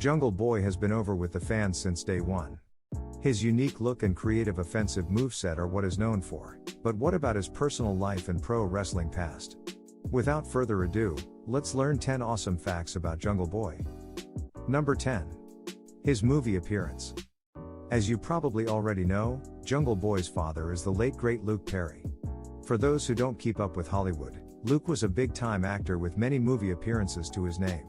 Jungle Boy has been over with the fans since day one. His unique look and creative offensive moveset are what he's known for, but what about his personal life and pro wrestling past? Without further ado, let's learn 10 awesome facts about Jungle Boy. Number 10. His movie appearance. As you probably already know, Jungle Boy's father is the late great Luke Perry. For those who don't keep up with Hollywood, Luke was a big-time actor with many movie appearances to his name.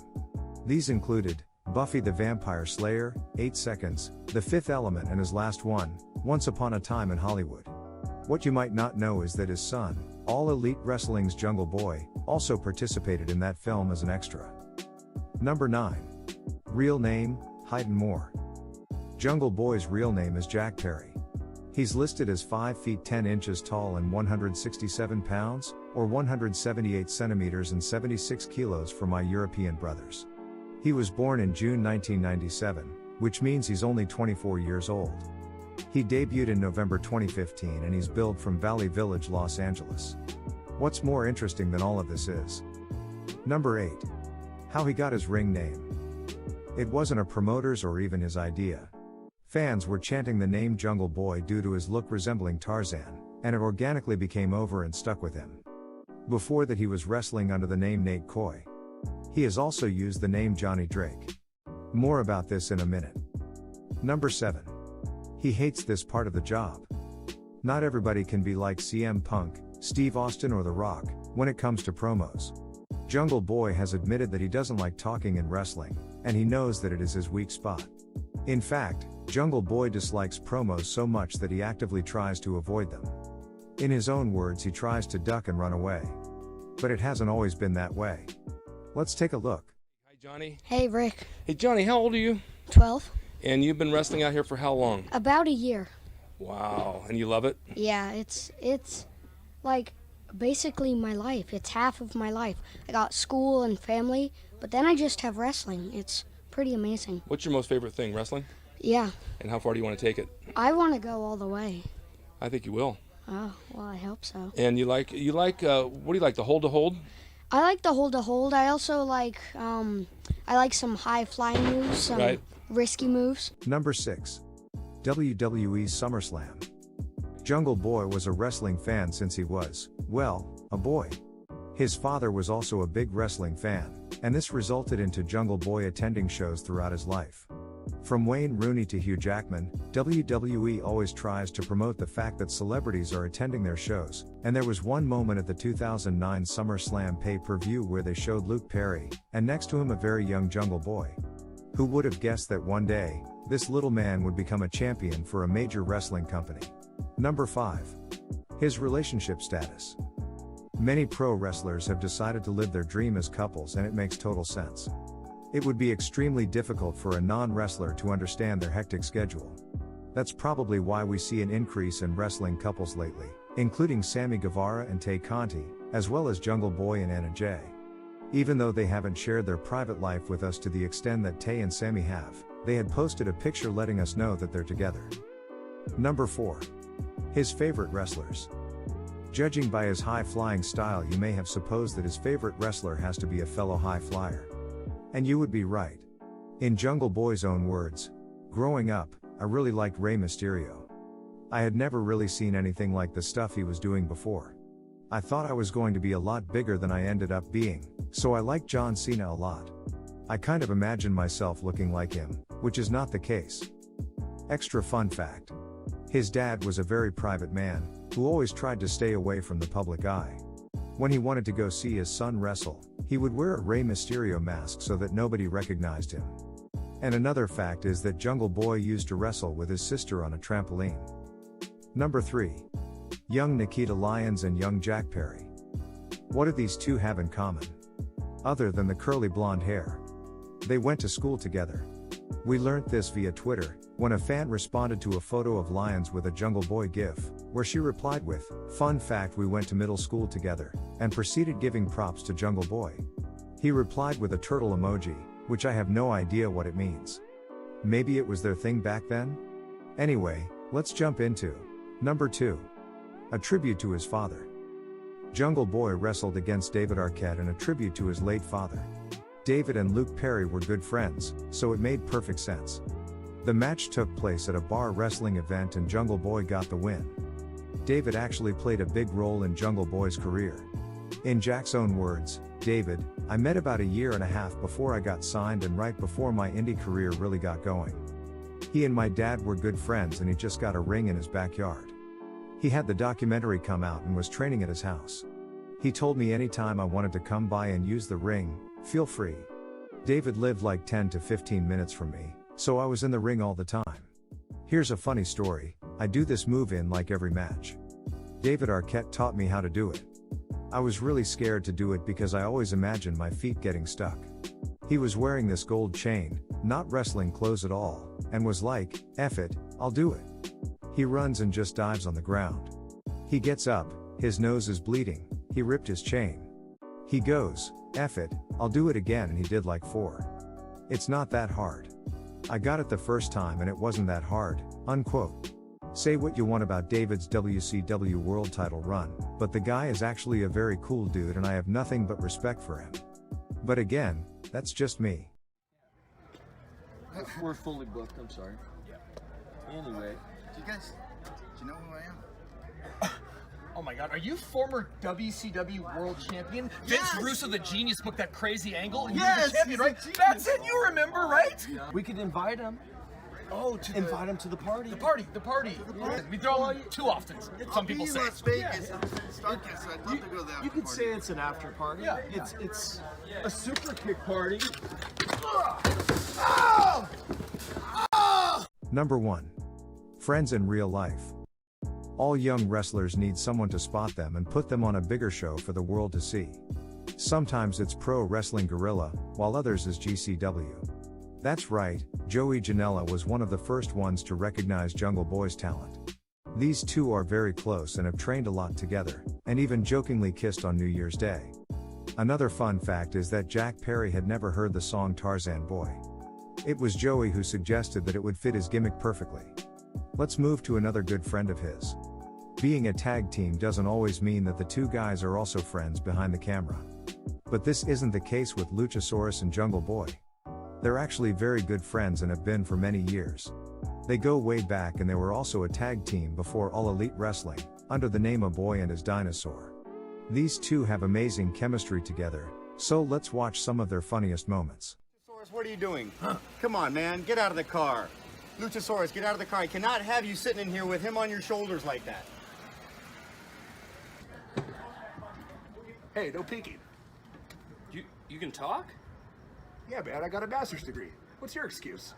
These included Buffy the Vampire Slayer, 8 Seconds, The Fifth Element, and his last one, Once Upon a Time in Hollywood. What you might not know is that his son, All Elite Wrestling's Jungle Boy, also participated in that film as an extra. Number 9. Real name, height and more. Jungle Boy's real name is Jack Perry. He's listed as 5 feet 10 inches tall and 167 pounds, or 178 centimeters and 76 kilos for my European brothers. He was born in June 1997, which means he's only 24 years old. He debuted in November 2015 and he's billed from Valley Village, Los Angeles. What's more interesting than all of this is Number 8. How he got his ring name. It wasn't a promoter's or even his idea. Fans were chanting the name Jungle Boy due to his look resembling Tarzan, and it organically became over and stuck with him. Before that he was wrestling under the name Nate Coy. He has also used the name Johnny Drake. More about this in a minute. Number 7. He hates this part of the job. Not everybody can be like CM Punk, Steve Austin or The Rock, when it comes to promos. Jungle Boy has admitted that he doesn't like talking in wrestling, and he knows that it is his weak spot. In fact, Jungle Boy dislikes promos so much that he actively tries to avoid them. In his own words, he tries to duck and run away. But it hasn't always been that way. Let's take a look. Hi, Johnny. Hey, Rick. Hey, Johnny, how old are you? 12. And you've been wrestling out here for how long? About a year. Wow. And you love it? Yeah, it's like basically my life. It's half of my life. I got school and family, but then I just have wrestling. It's pretty amazing. What's your most favorite thing, wrestling? Yeah. And how far do you want to take it? I want to go all the way. I think you will. Oh, well, I hope so. And what do you like, the hold to hold? I like the hold to hold. I also like some high flying moves, some risky moves. Number 6. WWE SummerSlam. Jungle Boy was a wrestling fan since he was, well, a boy. His father was also a big wrestling fan, and this resulted into Jungle Boy attending shows throughout his life. From Wayne Rooney to Hugh Jackman, WWE always tries to promote the fact that celebrities are attending their shows, and there was one moment at the 2009 SummerSlam pay-per-view where they showed Luke Perry, and next to him a very young Jungle Boy. Who would have guessed that one day, this little man would become a champion for a major wrestling company? Number 5. His relationship status. Many pro wrestlers have decided to live their dream as couples, and it makes total sense. It would be extremely difficult for a non-wrestler to understand their hectic schedule. That's probably why we see an increase in wrestling couples lately, including Sammy Guevara and Tay Conti, as well as Jungle Boy and Anna Jay. Even though they haven't shared their private life with us to the extent that Tay and Sammy have, they had posted a picture letting us know that they're together. Number 4. His favorite wrestlers. Judging by his high-flying style, you may have supposed that his favorite wrestler has to be a fellow high flyer. And you would be right. In Jungle Boy's own words, growing up, I really liked Rey Mysterio. I had never really seen anything like the stuff he was doing before. I thought I was going to be a lot bigger than I ended up being, so I liked John Cena a lot. I kind of imagined myself looking like him, which is not the case. Extra fun fact. His dad was a very private man, who always tried to stay away from the public eye. When he wanted to go see his son wrestle, he would wear a Rey Mysterio mask so that nobody recognized him. And another fact is that Jungle Boy used to wrestle with his sister on a trampoline. Number 3. Young Nikkita Lyons and young Jack Perry. What do these two have in common? Other than the curly blonde hair. They went to school together. We learnt this via Twitter, when a fan responded to a photo of Lyons with a Jungle Boy gif, where she replied with, "Fun fact, we went to middle school together," and proceeded giving props to Jungle Boy. He replied with a turtle emoji, which I have no idea what it means. Maybe it was their thing back then? Anyway, let's jump into Number 2. A tribute to his father. Jungle Boy wrestled against David Arquette in a tribute to his late father. David and Luke Perry were good friends, so it made perfect sense. The match took place at a bar wrestling event and Jungle Boy got the win. David actually played a big role in Jungle Boy's career. In Jack's own words, David, I met about a year and a half before I got signed and right before my indie career really got going. He and my dad were good friends and he just got a ring in his backyard. He had the documentary come out and was training at his house. He told me anytime I wanted to come by and use the ring, feel free. David lived like 10 to 15 minutes from me, so I was in the ring all the time. Here's a funny story, I do this move in like every match. David Arquette taught me how to do it. I was really scared to do it because I always imagined my feet getting stuck. He was wearing this gold chain, not wrestling clothes at all, and was like, F it, I'll do it. He runs and just dives on the ground. He gets up, his nose is bleeding, he ripped his chain. He goes, F it, I'll do it again, and he did like 4. It's not that hard. I got it the first time and it wasn't that hard, unquote. Say what you want about David's WCW world title run, but the guy is actually a very cool dude and I have nothing but respect for him. But again, that's just me. We're fully booked, I'm sorry. Anyway. Do you know who I am? Oh my God, are you former WCW World Champion? Vince Russo, the genius, booked that crazy angle and you're the champion, right? That's it, you remember, right? We could invite him. Oh, Invite him to the party. the party. We throw them too often, some people say. Las Vegas and Starcast, so I'd love to go there. You could say it's an after party. Yeah. It's a super kick party. Number 1. Friends in real life. All young wrestlers need someone to spot them and put them on a bigger show for the world to see. Sometimes it's Pro Wrestling Guerrilla, while others is GCW. That's right, Joey Janela was one of the first ones to recognize Jungle Boy's talent. These two are very close and have trained a lot together, and even jokingly kissed on New Year's Day. Another fun fact is that Jack Perry had never heard the song Tarzan Boy. It was Joey who suggested that it would fit his gimmick perfectly. Let's move to another good friend of his. Being a tag team doesn't always mean that the two guys are also friends behind the camera. But this isn't the case with Luchasaurus and Jungle Boy. They're actually very good friends and have been for many years. They go way back and they were also a tag team before All Elite Wrestling, under the name of Boy and his Dinosaur. These two have amazing chemistry together, so let's watch some of their funniest moments. Luchasaurus, what are you doing? Come on, man, get out of the car. Luchasaurus, get out of the car. I cannot have you sitting in here with him on your shoulders like that. Hey, no peeking. You can talk? Yeah, man, I got a master's degree. What's your excuse?